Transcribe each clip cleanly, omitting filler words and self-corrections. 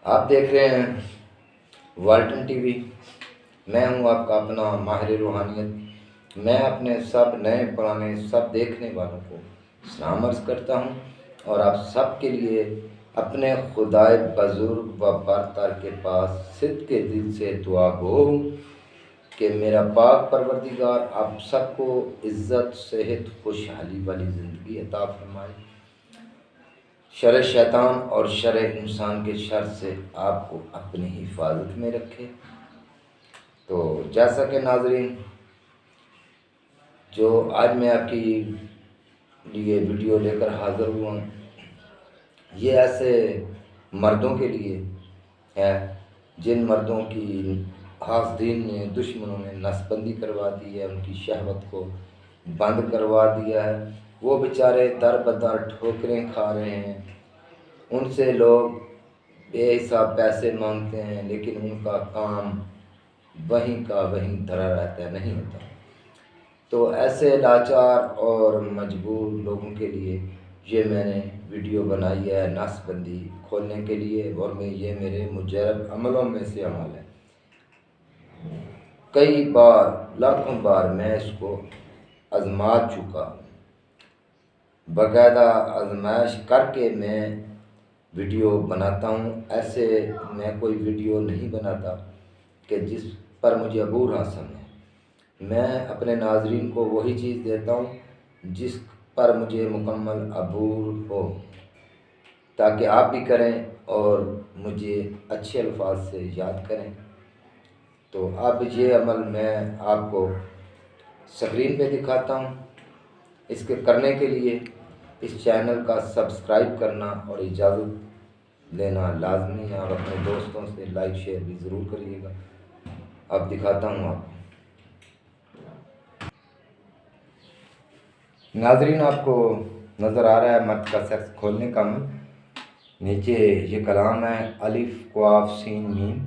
آپ دیکھ رہے ہیں والٹن ٹی وی۔ میں ہوں آپ کا اپنا ماہر روحانیت۔ میں اپنے سب نئے پرانے سب دیکھنے والوں کو سلام عرض کرتا ہوں اور آپ سب کے لیے اپنے خدائے بزرگ و برتر کے پاس صدق کے دل سے دعا گو ہوں کہ میرا پاک پروردگار آپ سب کو عزت، صحت، خوشحالی والی زندگی عطا فرمائے، شر شیطان اور شر انسان کے شر سے آپ کو اپنی حفاظت میں رکھے۔ تو جیسا کہ ناظرین، جو آج میں آپ کی لیے ویڈیو لے کر حاضر ہوا ہوں، یہ ایسے مردوں کے لیے ہے جن مردوں کی حاسدین نے، دشمنوں نے نس بندی کروا دی ہے، ان کی شہوت کو بند کروا دیا ہے۔ وہ بیچارے در بدر ٹھوکریں کھا رہے ہیں، ان سے لوگ بے حساب پیسے مانگتے ہیں، لیکن ان کا کام وہیں کا وہیں دھرا رہتا ہے، نہیں ہوتا۔ تو ایسے لاچار اور مجبور لوگوں کے لیے یہ میں نے ویڈیو بنائی ہے، نس بندی کھولنے کے لیے، اور یہ میرے مجرب عملوں میں سے عمل ہے۔ کئی بار، لاکھوں بار میں اس کو آزما چکا ہوں۔ باقاعدہ آزمائش کر کے میں ویڈیو بناتا ہوں۔ ایسے میں کوئی ویڈیو نہیں بناتا کہ جس پر مجھے عبور حاصل ہے۔ میں اپنے ناظرین کو وہی چیز دیتا ہوں جس پر مجھے مکمل عبور ہو، تاکہ آپ بھی کریں اور مجھے اچھے الفاظ سے یاد کریں۔ تو اب یہ عمل میں آپ کو اسکرین پہ دکھاتا ہوں۔ اس کے کرنے کے لیے اس چینل کا سبسکرائب کرنا اور اجازت لینا لازمی ہے، اور اپنے دوستوں سے لائک شیئر بھی ضرور کریے گا۔ اب دکھاتا ہوں آپ کو۔ ناظرین، آپ کو نظر آ رہا ہے مرد کا سیکس کھولنے کا عمل۔ نیچے یہ کلام ہے: الف قاف سین میم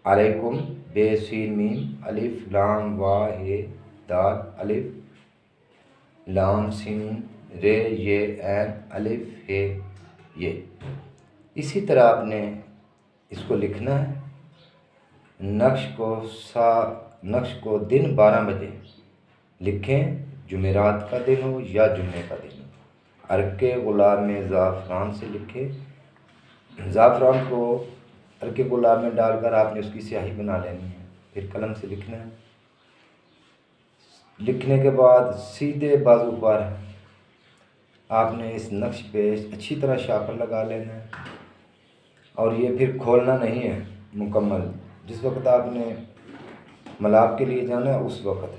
علیکم، بے سین میم، الف لام واو ہے دال، الف لام سین رے یہ عین، الف ہے یہ۔ اسی طرح آپ نے اس کو لکھنا ہے۔ نقش کو دن 12 بجے لکھیں، جمعرات کا دن ہو یا جمعے کا دن ہو۔ عرق گلاب میں زعفران سے لکھیں۔ زعفران کو عرق گلاب میں ڈال کر آپ نے اس کی سیاہی بنا لینی ہے، پھر قلم سے لکھنا ہے۔ لکھنے کے بعد سیدھے بازو پر آپ نے اس نقش پہ اچھی طرح شاپر لگا لینا ہے، اور یہ پھر کھولنا نہیں ہے مکمل۔ جس وقت آپ نے ملاپ کے لیے جانا ہے اس وقت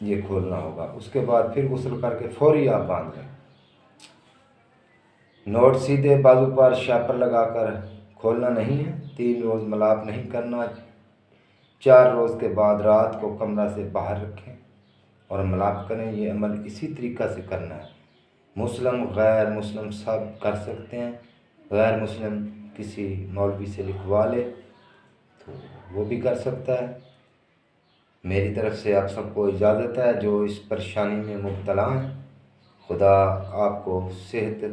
یہ کھولنا ہوگا۔ اس کے بعد پھر غسل کر کے فوری آپ باندھ لیں۔ نوٹ: سیدھے بازو پر شاپر لگا کر کھولنا نہیں ہے، 3 روز ملاپ نہیں کرنا۔ 4 روز کے بعد رات کو کمرہ سے باہر رکھیں اور ملاپ کریں۔ یہ عمل اسی طریقہ سے کرنا ہے۔ مسلم غیر مسلم سب کر سکتے ہیں۔ غیر مسلم کسی مولوی سے لکھوا لے تو وہ بھی کر سکتا ہے۔ میری طرف سے آپ سب کو اجازت ہے جو اس پریشانی میں مبتلا ہیں۔ خدا آپ کو صحت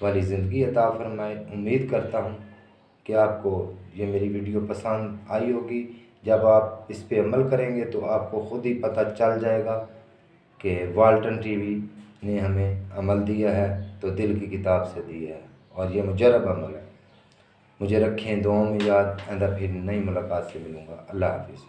والی زندگی عطا فرمائے۔ امید کرتا ہوں کہ آپ کو یہ میری ویڈیو پسند آئی ہوگی۔ جب آپ اس پہ عمل کریں گے تو آپ کو خود ہی پتہ چل جائے گا کہ والٹن ٹی وی نے ہمیں عمل دیا ہے تو دل کی کتاب سے دیا ہے، اور یہ مجرب عمل ہے۔ مجھے رکھیں دعاؤں میں یاد۔ آئندہ پھر نئی ملاقات سے ملوں گا۔ اللہ حافظ۔